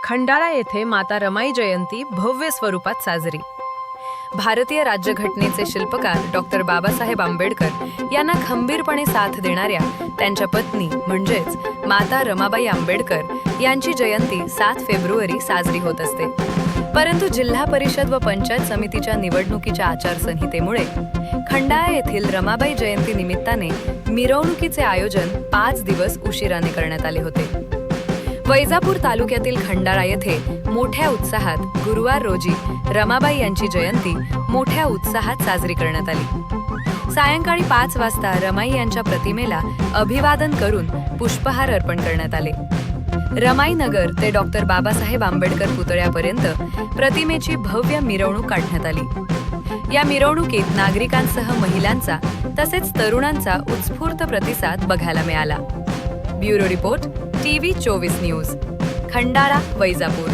खंडाळा येथे माता रमाई जयंती भव्य स्वरूपात साजरी। भारतीय राज्यघटनेचे शिल्पकार डॉक्टर बाबासाहेब आंबेडकर यांना खंबीरपणे साथ देणाऱ्या त्यांच्या पत्नी म्हणजेच माता रमाबाई आंबेडकर यांची जयंती 7 फेब्रुवारी साजरी होत असते। परंतु जिल्हा परिषद व पंचायत समितीच्या निवडणुकीच्या आचारसंहितेमुळे खंडाळा येथील रमाबाई जयंती निमित्ताने मिरवणुकीचे आयोजन 5 दिवस उशिराने करण्यात आले होते। वैजापूर तालुक्यातील खंडाळा येथे मोठ्या उत्साहात गुरुवार रोजी रमाबाई यांची जयंती मोठ्या उत्साहात साजरी करण्यात आली। सायंकाळी 5 वाजता रमाई यांच्या प्रतिमेला अभिवादन करून पुष्पहार अर्पण करण्यात आले। रमाई नगर ते डॉक्टर बाबासाहेब आंबेडकर पुतळ्यापर्यंत प्रतिमेची भव्य मिरवणूक काढण्यात आली। या मिरवणुकीत नागरिकांसह महिलांचा तसेच तरुणांचा उत्स्फूर्त प्रतिसाद बघायला मिळाला। Bureau report TV 24 news, Khandala, Vaijapur.